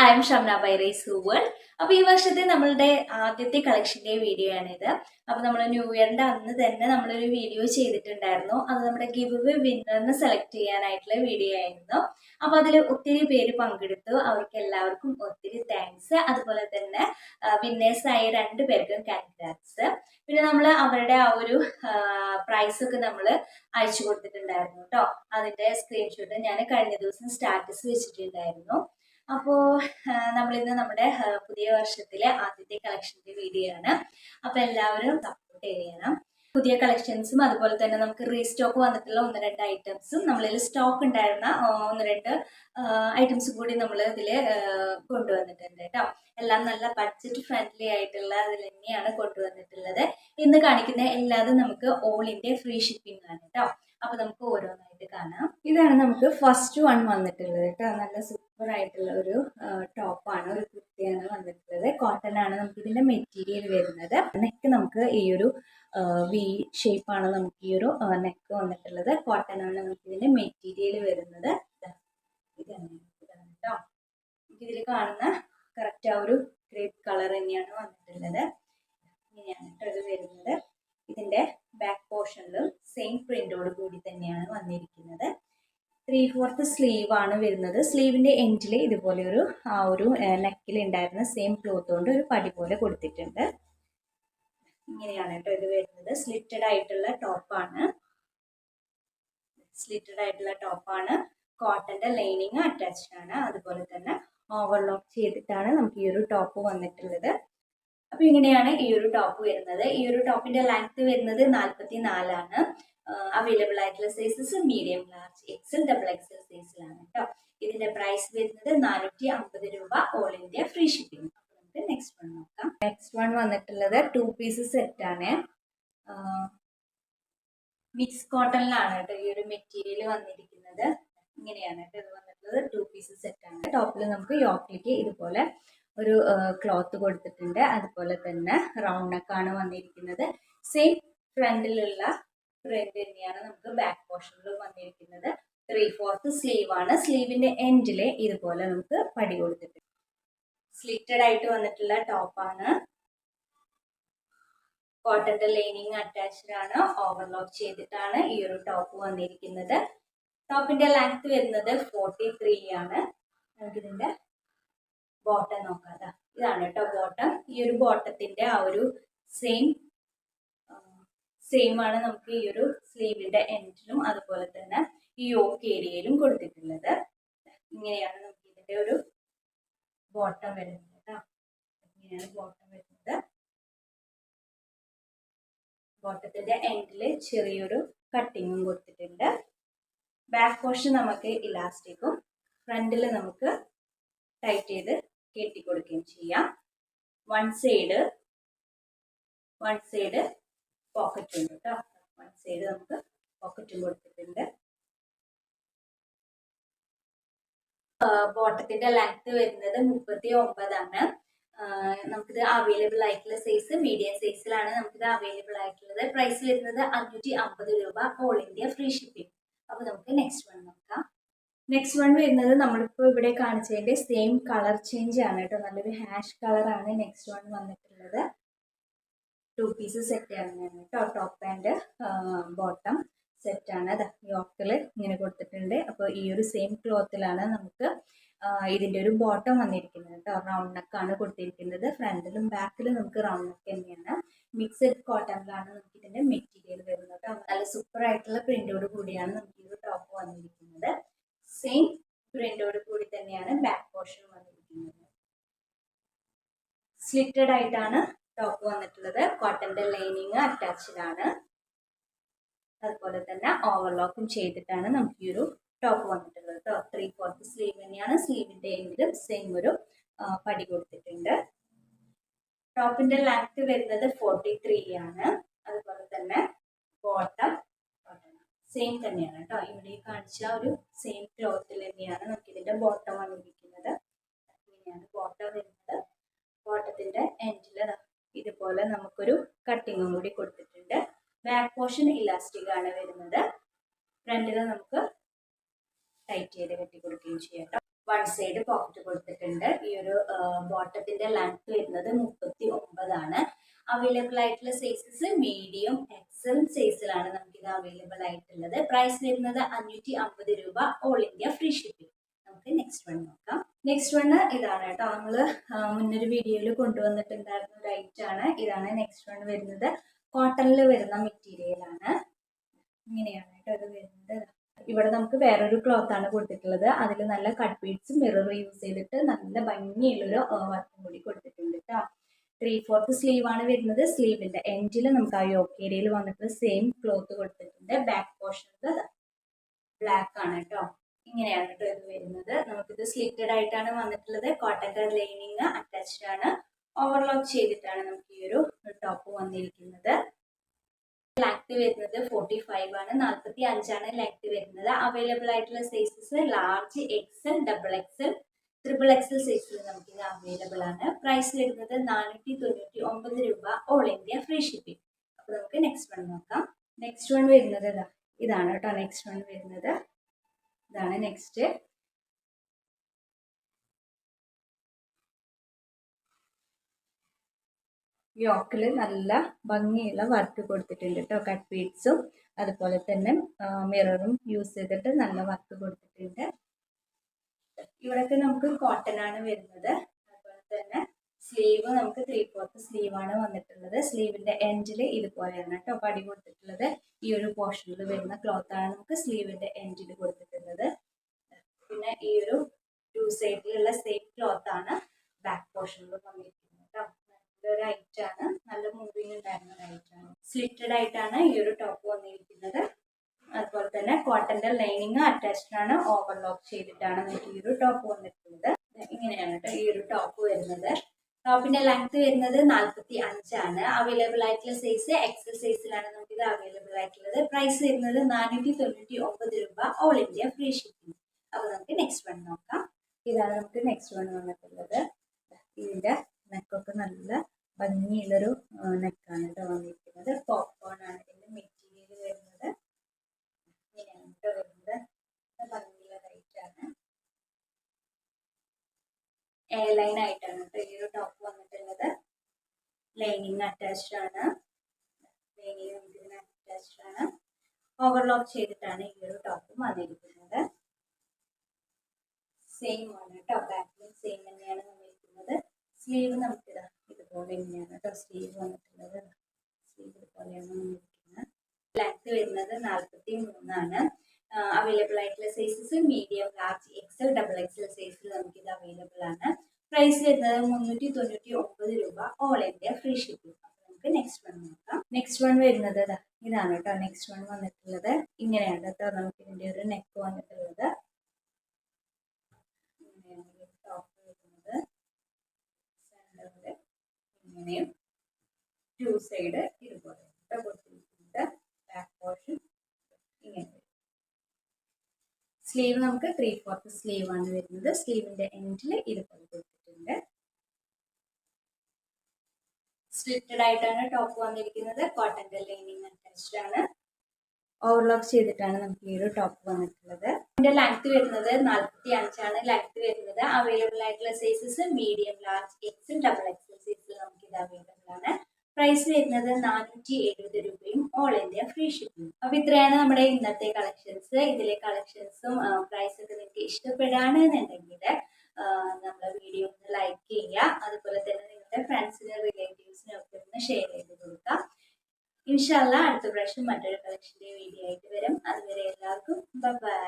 I am Shamna by rise world. അപ്പോൾ ഈ വർഷത്തെ നമ്മളുടെ ആദ്യത്തെ കളക്ഷൻ്റെ വീഡിയോ ആണിത്. അപ്പോൾ നമ്മൾ ന്യൂ ഇയറിൻ്റെ അന്ന് തന്നെ നമ്മളൊരു വീഡിയോ ചെയ്തിട്ടുണ്ടായിരുന്നു. അത് നമ്മുടെ ഗിവ് അവേ വിന്നറിനെ സെലക്ട് ചെയ്യാനായിട്ടുള്ള വീഡിയോ ആയിരുന്നു. അപ്പോൾ അതിൽ ഒത്തിരി പേര് പങ്കെടുത്തു. അവർക്ക് എല്ലാവർക്കും ഒത്തിരി താങ്ക്സ്. അതുപോലെ തന്നെ വിന്നേഴ്സായ 2 പേർക്കും കൺഗ്രാറ്റ്സ്. പിന്നെ നമ്മൾ അവരുടെ ആ ഒരു പ്രൈസൊക്കെ നമ്മൾ അയച്ചു കൊടുത്തിട്ടുണ്ടായിരുന്നു കേട്ടോ. അതിൻ്റെ സ്ക്രീൻഷോട്ട് ഞാൻ കഴിഞ്ഞ ദിവസം സ്റ്റാറ്റസ് വെച്ചിട്ടുണ്ടായിരുന്നു. അപ്പോൾ നമ്മളിന്ന് നമ്മുടെ പുതിയ വർഷത്തിലെ ആദ്യത്തെ കളക്ഷൻ്റെ വീഡിയോ ആണ്. അപ്പോൾ എല്ലാവരും സപ്പോർട്ട് ചെയ്യണം. പുതിയ കളക്ഷൻസും അതുപോലെ തന്നെ നമുക്ക് റീസ്റ്റോക്ക് വന്നിട്ടുള്ള 1-2 ഐറ്റംസും നമ്മളിൽ സ്റ്റോക്ക് ഉണ്ടായിരുന്ന 1-2 ഐറ്റംസും കൂടി നമ്മൾ ഇതിൽ കൊണ്ടുവന്നിട്ടുണ്ട് കേട്ടോ. എല്ലാം നല്ല ബഡ്ജറ്റ് ഫ്രണ്ട്ലി ആയിട്ടുള്ള അതിൽ തന്നെയാണ് കൊണ്ടുവന്നിട്ടുള്ളത്. ഇന്ന് കാണിക്കുന്ന എല്ലാതും നമുക്ക് ഓൾ ഇന്ത്യ ഫ്രീ ഷിപ്പിംഗ് ആണ് കേട്ടോ. അപ്പോൾ നമുക്ക് ഓരോന്നായിട്ട് കാണാം. ഇതാണ് നമുക്ക് ഫസ്റ്റ് വൺ വന്നിട്ടുള്ളത് കേട്ടോ. നല്ല സൂപ്പർ ആയിട്ടുള്ള ഒരു ടോപ്പാണ്, ഒരു കുർത്തിയാണ് വന്നിട്ടുള്ളത്. കോട്ടൺ ആണ് നമുക്ക് ഇതിന്റെ മെറ്റീരിയൽ വരുന്നത്. നെക്ക് നമുക്ക് ഈ ഒരു വി ഷേപ്പാണ് നമുക്ക് ഈ ഒരു നെക്ക് വന്നിട്ടുള്ളത്. കോട്ടൺ ആണ് നമുക്ക് ഇതിന്റെ മെറ്റീരിയൽ വരുന്നത്. ഇതാണ് കേട്ടോ. ഇതിൽ കാണുന്ന കറക്റ്റ് ആ ഒരു ക്രേപ്പ് കളർ തന്നെയാണ് വന്നിട്ടുള്ളത്. ഇങ്ങനെയാണ് കേട്ടോ ഇത് വരുന്നത്. ഇതിന്റെ ബാക്ക് പോർഷനിലും സെയിം പ്രിന്റോട് കൂടി തന്നെയാണ് വന്നിരിക്കുന്നത്. 3/4 സ്ലീവ് ആണ് വരുന്നത്. സ്ലീവിന്റെ എൻഡിൽ ഇതുപോലെ ഒരു ആ ഒരു നെക്കിൽ ഉണ്ടായിരുന്ന സെയിം ക്ലോത്ത് കൊണ്ട് ഒരു പടി പോലെ കൊടുത്തിട്ടുണ്ട്. ഇങ്ങനെയാണ് കേട്ടോ ഇത് വരുന്നത്. സ്ലിറ്റഡ് ആയിട്ടുള്ള ടോപ്പാണ്. കോട്ടന്റെ ലൈനിങ് അറ്റാച്ച്ഡ് ആണ്. അതുപോലെ തന്നെ ഓവർലോക്ക് ചെയ്തിട്ടാണ് നമുക്ക് ഈ ഒരു ടോപ്പ് വന്നിട്ടുള്ളത്. അപ്പൊ ഇങ്ങനെയാണ് ഈ ഒരു ടോപ്പ് വരുന്നത്. ഈ ഒരു ടോപ്പിന്റെ ലെങ്ത് വരുന്നത് 44 ആണ്. അവൈലബിൾ ആയിട്ടുള്ള sizes medium, large, XL, XXL സൈസിലാണ് കേട്ടോ. ഇതിന്റെ പ്രൈസ് വരുന്നത് 450 രൂപ, ഓൾ ഇന്ത്യ ഫ്രീ ഷിപ്പിംഗ്. നമുക്ക് നെക്സ്റ്റ് വൺ നോക്കാം. നെക്സ്റ്റ് വൺ വന്നിട്ടുള്ളത് 2 പീസ് സെറ്റ് ആണ്. മിക്സ് കോട്ടണിലാണ് കേട്ടോ ഈ ഒരു മെറ്റീരിയൽ വന്നിരിക്കുന്നത്. ഇങ്ങനെയാണ് കേട്ടോ ഇത് വന്നിട്ടുള്ളത്. 2 പീസ് സെറ്റ് ആണ്. ടോപ്പിൽ നമുക്ക് യോക്കിലേക്ക് ഇതുപോലെ ഒരു ക്ലോത്ത് കൊടുത്തിട്ടുണ്ട്. അതുപോലെ തന്നെ റൗണ്ട് നെക്കാണ് വന്നിരിക്കുന്നത്. സെയിം ഫ്രണ്ടിലുള്ള പ്രിന്റ് തന്നെയാണ് നമുക്ക് ബാക്ക് പോർഷനിൽ വന്നിരിക്കുന്നത്. 3/4 സ്ലീവ് ആണ്. സ്ലീവിന്റെ എൻഡില് ഇതുപോലെ നമുക്ക് പടി കൊടുത്തിട്ടുണ്ട്. സ്ലിറ്റഡ് ആയിട്ട് വന്നിട്ടുള്ള ടോപ്പാണ്. കോട്ടന്റെ ലൈനിങ് അറ്റാച്ച്ഡ് ആണ്. ഓവർലോക്ക് ചെയ്തിട്ടാണ് ഈ ഒരു ടോപ്പ് വന്നിരിക്കുന്നത്. ടോപ്പിന്റെ ലെങ്ത് വരുന്നത് 43 ആണ്. നമുക്കിതിന്റെ ബോട്ടം നോക്കാം. ഇതാണ് കേട്ടോ ബോട്ടം. ഈ ഒരു ബോട്ടത്തിന്റെ ആ ഒരു സെയിം ആണ് നമുക്ക് ഈ ഒരു സ്ലീവിന്റെ എൻഡിലും അതുപോലെ തന്നെ ഈ യോക്ക് ഏരിയയിലും കൊടുത്തിട്ടുള്ളത്. ഇങ്ങനെയാണ് നമുക്ക് ഇതിന്റെ ഒരു ബോട്ടം വരുന്നത് കേട്ടോ. ഇങ്ങനെയാണ് ബോട്ടം വരുന്നത്. ബോട്ടത്തിന്റെ എൻഡില് ചെറിയൊരു കട്ടിങ്ങും കൊടുത്തിട്ടുണ്ട്. ബാക്ക് പോർഷൻ നമുക്ക് ഇലാസ്റ്റിക്കും ഫ്രണ്ടിൽ നമുക്ക് ടൈറ്റ് ചെയ്ത് കെട്ടിക്കൊടുക്കുകയും ചെയ്യാം. വൺ സൈഡ് പോക്കറ്റ് ഉണ്ട് കേട്ടോ. വൺ സൈഡ് നമുക്ക് പോക്കറ്റും കൊടുത്തിട്ടുണ്ട്. ബോട്ടത്തിന്റെ ലെങ്ത് വരുന്നത് 39 ആണ്. നമുക്കിത് അവൈലബിൾ ആയിട്ടുള്ള സൈസ് മീഡിയം സൈസിലാണ് നമുക്കിത് അവൈലബിൾ ആയിട്ടുള്ളത്. പ്രൈസ് വരുന്നത് 550 രൂപ, ഓൾ ഇന്ത്യ ഫ്രീ ഷിപ്പിംഗ്. അപ്പൊ നമുക്ക് നെക്സ്റ്റ് വൺ നോക്കാം. നെക്സ്റ്റ് വൺ വരുന്നത് നമ്മളിപ്പോൾ ഇവിടെ കാണിച്ചതിന്റെ സെയിം കളർ ചേഞ്ച് ആണ് കേട്ടോ. നല്ലൊരു ഹാഷ് കളറാണ് നെക്സ്റ്റ് വൺ വന്നിട്ടുള്ളത്. 2 പീസ് സെറ്റ് ആണ് കേട്ടോ. ടോപ്പ് ആൻഡ് ബോട്ടം സെറ്റ് ആണ്. യോക്കില് ഇങ്ങനെ കൊടുത്തിട്ടുണ്ട്. അപ്പോൾ ഈ ഒരു സെയിം ക്ലോത്തിലാണ് നമുക്ക് ഇതിന്റെ ഒരു ബോട്ടം വന്നിരിക്കുന്നത് കേട്ടോ. റൗണ്ട് നെക്കാണ് കൊടുത്തിരിക്കുന്നത്. ഫ്രണ്ടിലും ബാക്കിലും നമുക്ക് റൗണ്ട് നെക്ക് തന്നെയാണ്. മിക്സഡ് കോട്ടണിലാണ് നമുക്ക് ഇതിന്റെ മെറ്റീരിയൽ വരുന്നത് കേട്ടോ. നല്ല സൂപ്പർ ആയിട്ടുള്ള പ്രിന്റോട് കൂടിയാണ് നമുക്ക് ഈ ഒരു ടോപ്പ് വന്നിരിക്കുന്നത്. സെയിം പ്രിന്റോട് കൂടി തന്നെയാണ് ബാക്ക് പോർഷൻ വന്നിരിക്കുന്നത്. സ്ലിറ്റഡ് ആയിട്ടാണ് ടോപ്പ് വന്നിട്ടുള്ളത്. കോട്ടന്റെ ലൈനിങ് അറ്റാച്ച്ഡ് ആണ്. അതുപോലെ തന്നെ ഓവർലോക്കും ചെയ്തിട്ടാണ് നമുക്ക് ഈ ഒരു ടോപ്പ് വന്നിട്ടുള്ളത് കേട്ടോ. 3/4 സ്ലീവ് തന്നെയാണ്. സ്ലീവിന്റെ എൻഡിലും സെയിം ഒരു പടി കൊടുത്തിട്ടുണ്ട്. ടോപ്പിന്റെ ലെങ്ത് വരുന്നത് 43 ആണ്. അതുപോലെ തന്നെ ബോട്ടം സെയിം തന്നെയാണ് കേട്ടോ. ഇവിടെ കാണിച്ച ഒരു സെയിം ക്ലോത്തിൽ തന്നെയാണ് നമുക്ക് ഇതിന്റെ ബോട്ടം വന്നിരിക്കുന്നത്. ഇങ്ങനെയാണ് ബോട്ടം വരുന്നത്. ബോട്ടത്തിന്റെ എൻഡില് ഇതുപോലെ നമുക്കൊരു കട്ടിങ്ങും കൂടി കൊടുത്തിട്ടുണ്ട്. ബാക്ക് പോർഷൻ ഇലാസ്റ്റിക് ആണ് വരുന്നത്. ഫ്രണ്ടിൽ നമുക്ക് ടൈറ്റ് ചെയ്ത് കെട്ടി കൊടുക്കുകയും ചെയ്യാം കേട്ടോ. വൺ സൈഡ് പോക്കറ്റ് കൊടുത്തിട്ടുണ്ട്. ഈ ഒരു ബോട്ടത്തിന്റെ ലെങ്ത് വരുന്നത് 39 അവൈലബിൾ ആയിട്ടുള്ള സൈസസ് മീഡിയം എക്സൽ സൈസിലാണ് നമുക്കിത് അവൈലബിൾ ആയിട്ടുള്ളത്. പ്രൈസ് വരുന്നത് 550 രൂപ, ഓൾ ഇന്ത്യ ഫ്രീ ഷിപ്പിംഗ്. നമുക്ക് നെക്സ്റ്റ് വൺ നോക്കാം. നെക്സ്റ്റ് വൺ ഇതാണ് കേട്ടോ, നമ്മൾ മുന്നൊരു വീഡിയോയിൽ കൊണ്ടുവന്നിട്ടുണ്ടായിരുന്ന ഒരു ഐറ്റം ആണ്. ഇതാണ് നെക്സ്റ്റ് വൺ വരുന്നത്. കോട്ടണിൽ വരുന്ന മെറ്റീരിയൽ ആണ്. ഇങ്ങനെയാണ് കേട്ടോ ഇത് വരുന്നത്. ഇവിടെ നമുക്ക് വേറൊരു ക്ലോത്ത് ആണ് കൊടുത്തിട്ടുള്ളത്. അതിൽ നല്ല കട്ട് ബീഡ്സും മിറർ യൂസ് ചെയ്തിട്ട് നല്ല ഭംഗിയുള്ളൊരു വർക്കും കൂടി കൊടുത്തിട്ടുണ്ട് കേട്ടോ. 3/4 സ്ലീവ് ആണ് വരുന്നത്. സ്ലീവിന്റെ എൻഡിൽ നമുക്ക് ആ യോക്ക് ഏരിയയിൽ വന്നിട്ട് സെയിം ക്ലോത്ത് കൊടുത്തിട്ടുണ്ട്. ബാക്ക് പോർഷനിൽ ബ്ലാക്ക് ആണ് കേട്ടോ. ഇങ്ങനെയാണ് കേട്ടോ ഇത് വരുന്നത്. നമുക്കിത് സ്ലിറ്റഡ് ആയിട്ടാണ് വന്നിട്ടുള്ളത്. കോട്ടന്റെ ലൈനിങ് അറ്റാച്ച്ഡ് ആണ്. ഓവർലോക്ക് ചെയ്തിട്ടാണ് നമുക്ക് ഈ ഒരു ടോപ്പ് വന്നിരിക്കുന്നത്. ലെങ്ത് വരുന്നത് 45 ആണ്, 45 ലെങ്ത് വരുന്നത്. അവൈലബിൾ ആയിട്ടുള്ള sizes large, XL, double XL, triple XL സൈസിൽ നമുക്ക് ഇത് അവൈലബിൾ ആണ്. പ്രൈസ് വരുന്നത് 499 രൂപ, ഓൾ ഇന്ത്യ ഫ്രീ ഷിപ്പിംഗ്. അപ്പൊ നമുക്ക് നെക്സ്റ്റ് വൺ നോക്കാം. നെക്സ്റ്റ് വൺ വരുന്നത് ഇതാണ് കേട്ടോ. നെക്സ്റ്റ് വൺ വരുന്നത് ഇതാണ്. നെക്സ്റ്റ് യോക്കിൽ നല്ല ഭംഗിയുള്ള വർക്ക് കൊടുത്തിട്ടുണ്ട് കേട്ടോ. കട്ട് ബീഡ്സും അതുപോലെ തന്നെ മിററും യൂസ് ചെയ്തിട്ട് നല്ല വർക്ക് കൊടുത്തിട്ടുണ്ട്. ഇവിടെയൊക്കെ നമുക്ക് കോട്ടൺ ആണ് വരുന്നത്. അതുപോലെ തന്നെ സ്ലീവ് നമുക്ക് 3/4 സ്ലീവ് ആണ് വന്നിട്ടുള്ളത്. സ്ലീവിന്റെ എൻഡിൽ ഇതുപോലെയാണ് കേട്ടോ പടി കൊടുത്തിട്ടുള്ളത്. ഈ ഒരു പോർഷനിൽ വരുന്ന ക്ലോത്ത് ആണ് നമുക്ക് സ്ലീവിന്റെ എൻഡിൽ കൊടുത്തിട്ടുള്ളത്. പിന്നെ ഈ ഒരു 2 സൈഡിലുള്ള സെയിം ക്ലോത്ത് ആണ് ബാക്ക് പോർഷനിൽ വന്നിരിക്കുന്നത് കേട്ടോ. ഒരു ഐറ്റം ആണ്, നല്ല മൂവിങ് ഉണ്ടായിരുന്ന ഒരു ഐറ്റം ആണ്. സ്ലിറ്റഡ് ആയിട്ടാണ് ഈ ഒരു ടോപ്പ് വന്നിരിക്കുന്നത്. അതുപോലെ തന്നെ കോട്ടന്റെ ലൈനിങ് അറ്റാച്ച്ഡ് ആണ്. ഓവർലോക്ക് ചെയ്തിട്ടാണ് നമുക്ക് ഈ ഒരു ടോപ്പ് വന്നിട്ടുള്ളത്. ഇങ്ങനെയാണ് കേട്ടോ ഈ ഒരു ടോപ്പ് വരുന്നത്. ടോപ്പിന്റെ ലെങ്ത് വരുന്നത് 45 ആണ്. അവൈലബിൾ ആയിട്ടുള്ള സൈസ് എക്സൽ സൈസിലാണ് നമുക്ക് ഇത് അവൈലബിൾ ആയിട്ടുള്ളത്. പ്രൈസ് വരുന്നത് 499 രൂപ, ഓൾ ഇന്ത്യ ഫ്രീ ഷിപ്പിംഗ്. അപ്പൊ നമുക്ക് നെക്സ്റ്റ് വൺ നോക്കാം. ഇതാണ് നമുക്ക് നെക്സ്റ്റ് വൺ വന്നിട്ടുള്ളത്. ഇതിന്റെ നെക്കൊക്കെ നല്ല ഭംഗിയുള്ളൊരു നെക്കാണ് കേട്ടോ വന്നിരിക്കുന്നത്. പോപ്കോൺ ആണ് ഇതിന്റെ മെറ്റീരിയൽ വരുന്നത്. ഇങ്ങനെയാണ് കേട്ടോ വരുന്നത്. ഭംഗിയുള്ള റൈറ്റാണ്. എയർ ലൈൻ ആയിട്ടാണ് കേട്ടോ ഈ ഒരു ടോപ്പ് വന്നിട്ടുള്ളത്. ലൈനിങ് അറ്റാച്ച്ഡ് ആണ്. ലൈനിങ് ഇതിന് അറ്റാച്ച്ഡ് ആണ്. ഓവർലോക്ക് ചെയ്തിട്ടാണ് ഈ ഒരു ടോപ്പ് വന്നിരിക്കുന്നത്. സെയിം ആണ് കേട്ടോ. ബാക്കിലും സെയിം തന്നെയാണ് വന്നിരിക്കുന്നത്. സ്ലീവ് നമുക്കിതാ ഇതുപോലെ തന്നെയാണ് കേട്ടോ സ്ലീവ് വന്നിട്ടുള്ളത്. സ്ലീവ് ഇതുപോലെയാണ് വന്നിരിക്കുന്നത്. ലെങ്ത് വരുന്നത് 43 ആണ്. അവൈലബിൾ ആയിട്ടുള്ള sizes medium, large, XL, double XL സൈസിൽ നമുക്കിത് അവൈലബിൾ ആണ്. പ്രൈസ് വരുന്നത് 399 രൂപ, ഓൾ ഇന്ത്യ ഫ്രീ ഷിപ്പിംഗ്. നമുക്ക് നെക്സ്റ്റ് വൺ നോക്കാം. നെക്സ്റ്റ് വൺ വരുന്നത് ഇതാണ് കേട്ടോ. നെക്സ്റ്റ് വൺ വന്നിട്ടുള്ളത് ഇങ്ങനെയാണ് കേട്ടോ. നമുക്ക് ഇതിന്റെ ഒരു നെക്ക് വന്നിട്ടുള്ളത് ഇങ്ങനെയാണ് ടോപ്പ് വരുന്നത്. ഇങ്ങനെയും 2 സൈഡ് ഇതുപോലെ കൊടുത്തിരിക്കുന്നത്. ബാക്ക് പോർഷൻ ഇങ്ങനെ. സ്ലീവ് നമുക്ക് 3/4 സ്ലീവ് ആണ് വരുന്നത്. സ്ലീവിന്റെ എൻഡിൽ ഇതുപോലെ കൊടുത്തിട്ടുണ്ട്. സ്ലിറ്റഡ് ആയിട്ടാണ് ടോപ്പ് വന്നിരിക്കുന്നത്. കോട്ടന്റെ ലൈനിങ് അറ്റാച്ച്ഡ് ആണ്. ഓവർലോക്ക് ചെയ്തിട്ടാണ് നമുക്ക് ഈ ഒരു ടോപ്പ് വന്നിട്ടുള്ളത്. ഇതിന്റെ ലെങ്ത് വരുന്നത് 45 ആണ് ലെങ്ത് വരുന്നത്. അവൈലബിൾ ആയിട്ടുള്ള sizes medium, large, XL, double XL സൈസിൽ നമുക്ക് ഇത് അവൈലബിൾ ആണ്. പ്രൈസ് വരുന്നത് 470 രൂപയും, ഓൾ ഇന്ത്യ ഫ്രീ ഷിപ്പിംഗ്. അപ്പൊ ഇത്രയാണ് നമ്മുടെ ഇന്നത്തെ കളക്ഷൻസ്. ഇതിലെ കളക്ഷൻസും പ്രൈസ് ഒക്കെ നിങ്ങൾക്ക് ഇഷ്ടപ്പെടുകയാണെന്നുണ്ടെങ്കിൽ നമ്മുടെ വീഡിയോ ഒന്ന് ലൈക്ക് ചെയ്യുക. അതുപോലെ തന്നെ നിങ്ങളുടെ ഫ്രണ്ട്സിനും റിലേറ്റീവ്സിനും ഒക്കെ ഒന്ന് ഷെയർ ചെയ്ത് കൊടുക്കുക. ഇൻഷാ അല്ലാഹ് അടുത്ത പ്രാവശ്യം മറ്റൊരു കളക്ഷന്റെ വീഡിയോ ആയിട്ട് വരും. അതുവരെ എല്ലാവർക്കും ബൈ.